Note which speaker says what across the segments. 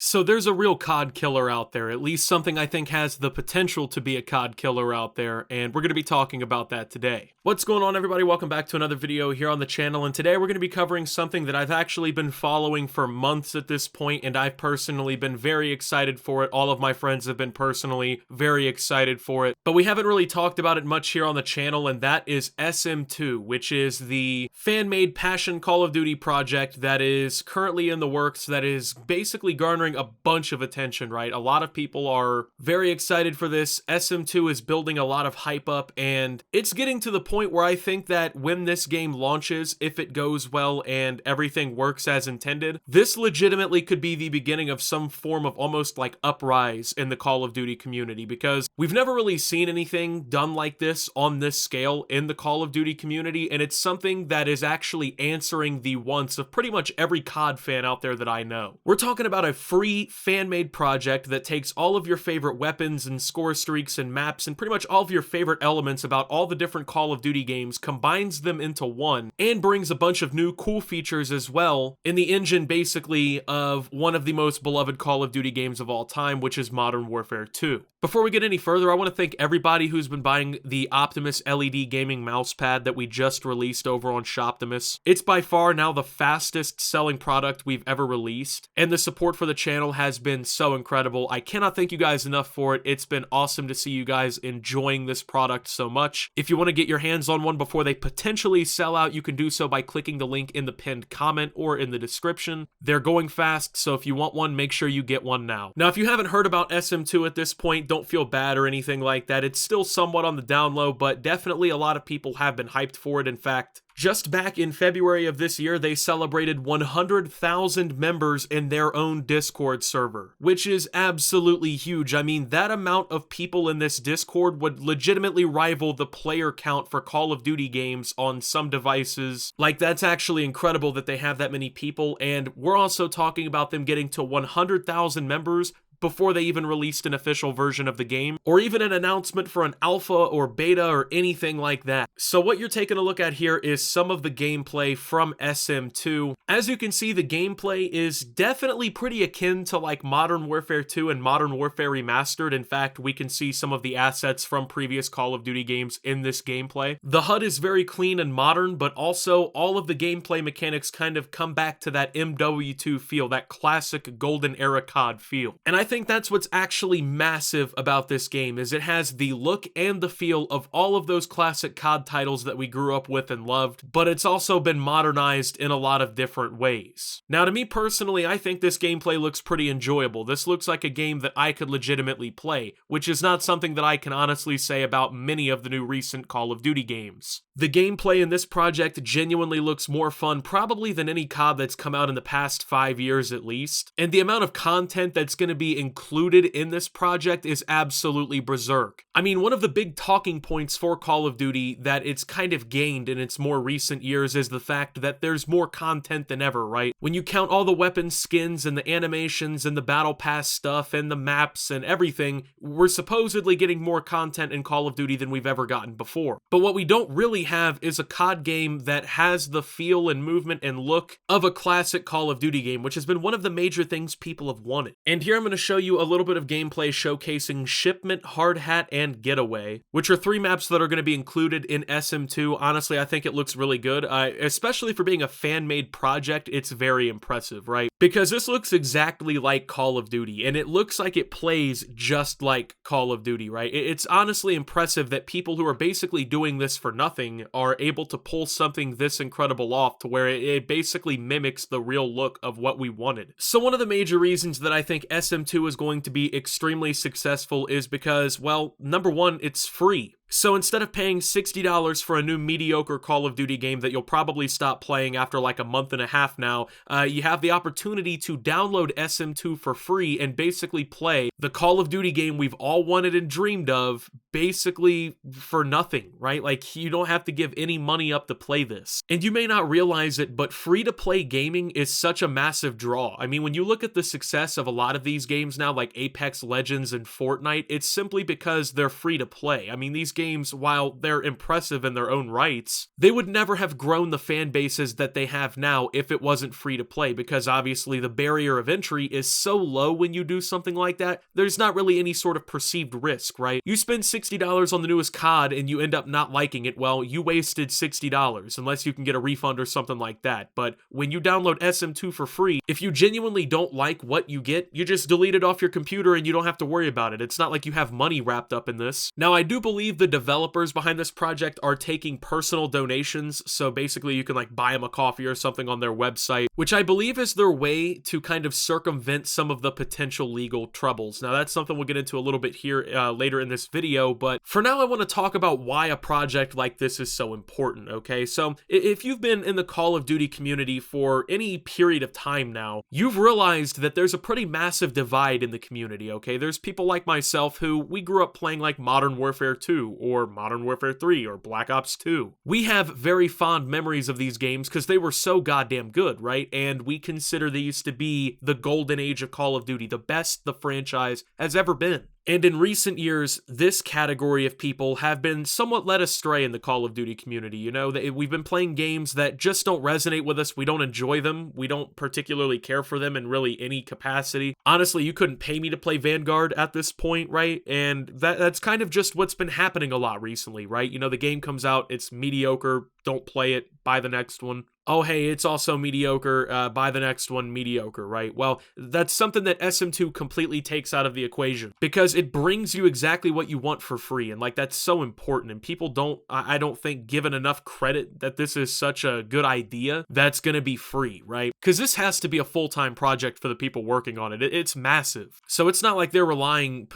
Speaker 1: So there's a real COD killer out there, at least something I think has the potential to be a COD killer out there, and we're going to be talking about that today. What's going on, everybody? Welcome back to another video here on the channel, and today we're going to be covering something that I've actually been following for months at this point, and I've personally been very excited for it. All of my friends have been personally very excited for it, but we haven't really talked about it much here on the channel, and that is SM2, which is the fan-made passion Call of Duty project that is currently in the works, that is basically garnering a bunch of attention, right? A lot of people are very excited for this. SM2 is building a lot of hype up, and it's getting to the point where I think that when this game launches, if it goes well and everything works as intended, this legitimately could be the beginning of some form of almost like uprise in the Call of Duty community, because we've never really seen anything done like this on this scale in the Call of Duty community, and it's something that is actually answering the wants of pretty much every COD fan out there that I know. We're talking about a free fan-made project that takes all of your favorite weapons and score streaks and maps and pretty much all of your favorite elements about all the different Call of Duty games, combines them into one, and brings a bunch of new cool features as well in the engine basically of one of the most beloved Call of Duty games of all time, which is Modern Warfare 2. Before we get any further, I want to thank everybody who's been buying the Optimus LED gaming mousepad that we just released over on Shoptimus. It's by far now the fastest selling product we've ever released, and the support for the channel has been so incredible. I cannot thank you guys enough for it. It's been awesome to see you guys enjoying this product so much. If you want to get your hands on one before they potentially sell out, you can do so by clicking the link in the pinned comment or in the description. They're going fast, so if you want one, make sure you get one now. Now, if you haven't heard about SM2 at this point, don't feel bad or anything like that. It's still somewhat on the down low, but definitely a lot of people have been hyped for it. In fact, just back in February of this year, they celebrated 100,000 members in their own Discord server, which is absolutely huge. I mean, that amount of people in this Discord would legitimately rival the player count for Call of Duty games on some devices. Like, that's actually incredible that they have that many people, and we're also talking about them getting to 100,000 members before they even released an official version of the game, or even an announcement for an alpha or beta or anything like that. So what you're taking a look at here is some of the gameplay from SM2. As you can see, the gameplay is definitely pretty akin to like Modern Warfare 2 and Modern Warfare Remastered. In fact, we can see some of the assets from previous Call of Duty games in this gameplay. The HUD is very clean and modern, but also all of the gameplay mechanics kind of come back to that MW2 feel, that classic golden era COD feel. And I think that's what's actually massive about this game, is it has the look and the feel of all of those classic COD titles that we grew up with and loved, but it's also been modernized in a lot of different ways. Now, to me personally, I think this gameplay looks pretty enjoyable. This looks like a game that I could legitimately play, which is not something that I can honestly say about many of the new recent Call of Duty games. The gameplay in this project genuinely looks more fun probably than any COD that's come out in the past 5 years at least, and the amount of content that's going to be included in this project is absolutely berserk. I mean, one of the big talking points for Call of Duty that it's kind of gained in its more recent years is the fact that there's more content than ever, right? When you count all the weapon skins and the animations and the battle pass stuff and the maps and everything, we're supposedly getting more content in Call of Duty than we've ever gotten before. But what we don't really have is a COD game that has the feel and movement and look of a classic Call of Duty game, which has been one of the major things people have wanted. And here I'm going to show you a little bit of gameplay showcasing Shipment, Hard Hat, and Getaway, which are 3 maps that are going to be included in SM2. Honestly, I think it looks really good. Especially for being a fan-made project, it's very impressive, right? Because this looks exactly like Call of Duty, and it looks like it plays just like Call of Duty, right? It's honestly impressive that people who are basically doing this for nothing are able to pull something this incredible off to where it basically mimics the real look of what we wanted. So one of the major reasons that I think SM2 is going to be extremely successful is because, well, number one, it's free. So instead of paying $60 for a new mediocre Call of Duty game that you'll probably stop playing after like a month and a half now, you have the opportunity to download SM2 for free and basically play the Call of Duty game we've all wanted and dreamed of, basically for nothing, right? Like, you don't have to give any money up to play this. And you may not realize it, but free-to-play gaming is such a massive draw. I mean, when you look at the success of a lot of these games now, like Apex Legends and Fortnite, it's simply because they're free to play. I mean, these games, while they're impressive in their own rights, they would never have grown the fan bases that they have now if it wasn't free to play, because obviously the barrier of entry is so low when you do something like that, there's not really any sort of perceived risk, right? You spend $60 on the newest COD and you end up not liking it, well, you wasted $60, unless you can get a refund or something like that. But when you download SM2 for free, if you genuinely don't like what you get, you just delete it off your computer and you don't have to worry about it. It's not like you have money wrapped up in this. Now, I do believe the developers behind this project are taking personal donations, so basically you can like buy them a coffee or something on their website, which I believe is their way to kind of circumvent some of the potential legal troubles. Now, that's something we'll get into a little bit here later in this video, but for now I want to talk about why a project like this is so important, okay? So if you've been in the Call of Duty community for any period of time now, you've realized that there's a pretty massive divide in the community, okay? There's people like myself who we grew up playing like Modern Warfare 2 or Modern Warfare 3 or Black Ops 2. We have very fond memories of these games because they were so goddamn good, right? And we consider these to be the golden age of Call of Duty, the best the franchise has ever been. And in recent years, this category of people have been somewhat led astray in the Call of Duty community. You know, we've been playing games that just don't resonate with us. We don't enjoy them. We don't particularly care for them in really any capacity. Honestly, you couldn't pay me to play Vanguard at this point, right? And that's kind of just what's been happening a lot recently, right? You know, the game comes out, it's mediocre, don't play it, buy the next one. Oh, hey, it's also mediocre, buy the next one, mediocre, right? Well, that's something that SM2 completely takes out of the equation, because it brings you exactly what you want for free, and like that's so important, and people don't, I don't think, given enough credit that this is such a good idea that's gonna be free, right? Because this has to be a full-time project for the people working on it. It's massive. So it's not like they're relying,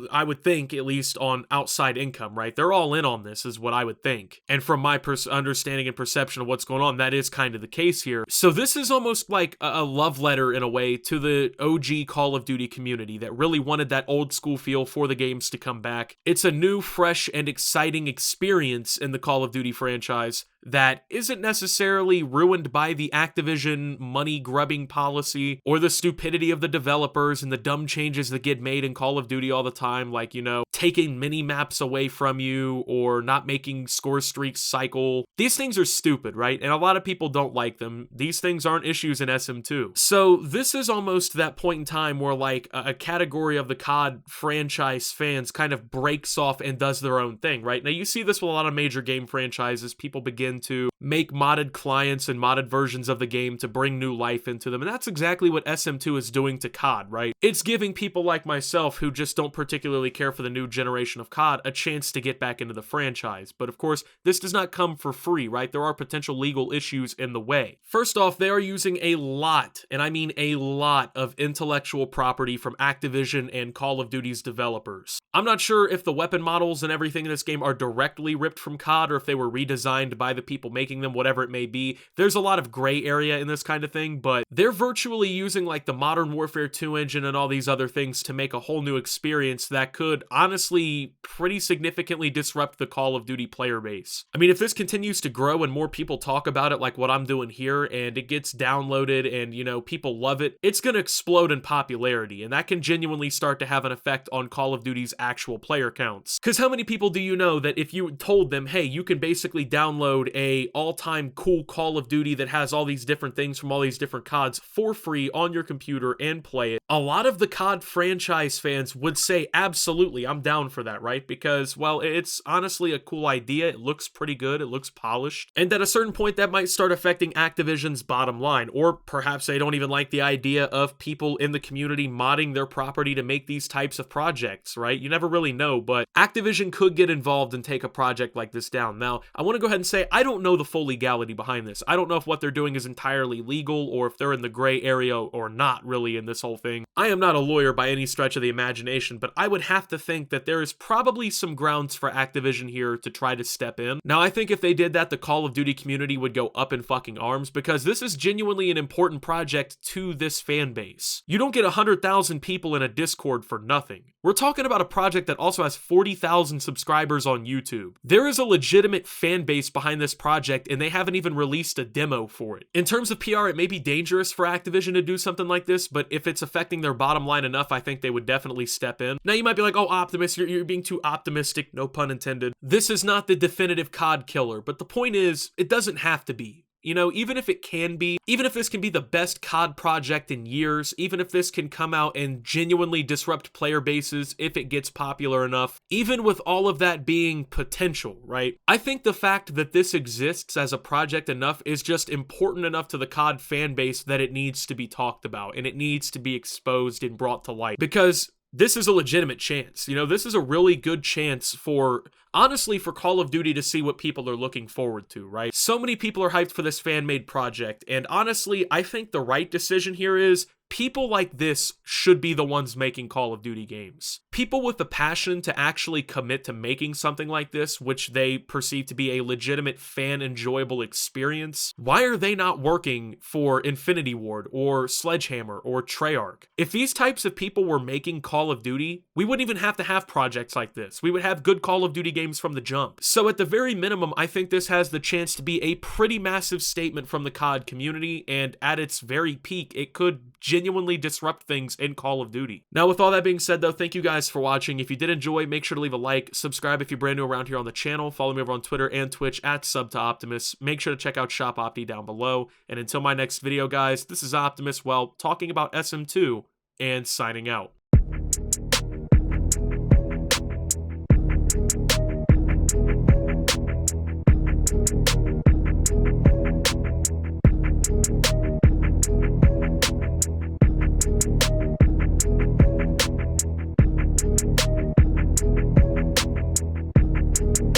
Speaker 1: I would think, at least on outside income, right? They're all in on this, is what I would think. And from my understanding and perception of what's going on, that is kind of the case here. So this is almost like a love letter in a way to the OG Call of Duty community that really wanted that old school feel for the games to come back. It's a new, fresh, and exciting experience in the Call of Duty franchise that isn't necessarily ruined by the Activision money-grubbing policy or the stupidity of the developers and the dumb changes that get made in Call of Duty all the time, like, you know, taking mini-maps away from you or not making score streaks cycle. These things are stupid, right? And a lot of people don't like them. These things aren't issues in SM2. So this is almost that point in time where like a category of the COD franchise fans kind of breaks off and does their own thing, right? Now you see this with a lot of major game franchises. People begin to make modded clients and modded versions of the game to bring new life into them. And that's exactly what SM2 is doing to COD, right? It's giving people like myself who just don't particularly care for the new generation of COD a chance to get back into the franchise. But of course, this does not come for free, right? There are potential legal issues in the way. First off, they are using a lot, and I mean a lot, of intellectual property from Activision and Call of Duty's developers. I'm not sure if the weapon models and everything in this game are directly ripped from COD or if they were redesigned by the people making them, whatever it may be. There's a lot of gray area in this kind of thing, but they're virtually using like the Modern Warfare 2 engine and all these other things to make a whole new experience that could honestly pretty significantly disrupt the Call of Duty player base. I mean, if this continues to grow and more people talk about it like what I'm doing here and it gets downloaded and, you know, people love it, it's gonna explode in popularity, and that can genuinely start to have an effect on Call of Duty's actual player counts. Because how many people do you know that if you told them, hey, you can basically download a all-time cool Call of Duty that has all these different things from all these different CODs for free on your computer and play it, a lot of the COD franchise fans would say, absolutely, I'm down for that, right? Because, well, it's honestly a cool idea. It looks pretty good. It looks polished. And at a certain point, that might start affecting Activision's bottom line. Or perhaps they don't even like the idea of people in the community modding their property to make these types of projects, right? You never really know, but Activision could get involved and take a project like this down. Now, I want to go ahead and say, I don't know the full legality behind this. I don't know if what they're doing is entirely legal or if they're in the gray area or not really in this whole thing. I am not a lawyer by any stretch of the imagination, but I would have to think that there is probably some grounds for Activision here to try to step in. Now, I think if they did that, the Call of Duty community would go up in fucking arms because this is genuinely an important project to this fan base. You don't get 100,000 people in a Discord for nothing. We're talking about a project that also has 40,000 subscribers on YouTube. There is a legitimate fan base behind this project and they haven't even released a demo for it. In terms of PR, it may be dangerous for Activision to do something like this, but if it's effective affecting their bottom line enough, I think they would definitely step in. Now you might be like, oh, Optimus, you're being too optimistic, no pun intended. This is not the definitive COD killer, but the point is, it doesn't have to be. You know, even if it can be, even if this can be the best COD project in years, even if this can come out and genuinely disrupt player bases if it gets popular enough, even with all of that being potential, right? I think the fact that this exists as a project enough is just important enough to the COD fan base that it needs to be talked about and it needs to be exposed and brought to light, because this is a legitimate chance. You know, this is a really good chance for, honestly, for Call of Duty to see what people are looking forward to, right? So many people are hyped for this fan-made project, and honestly, I think the right decision here is people like this should be the ones making Call of Duty games. People with the passion to actually commit to making something like this, which they perceive to be a legitimate fan-enjoyable experience, why are they not working for Infinity Ward or Sledgehammer or Treyarch? If these types of people were making Call of Duty, we wouldn't even have to have projects like this. We would have good Call of Duty games from the jump. So at the very minimum, I think this has the chance to be a pretty massive statement from the COD community, and at its very peak, it could genuinely disrupt things in Call of Duty. Now, with all that being said, though, thank you guys for watching. If you did enjoy, make sure to leave a like, subscribe if you're brand new around here on the channel, follow me over on Twitter and Twitch at @SubToOptimus. Make sure to check out Shop Opti down below. And until my next video, guys, this is Optimus, well, talking about SM2 and signing out.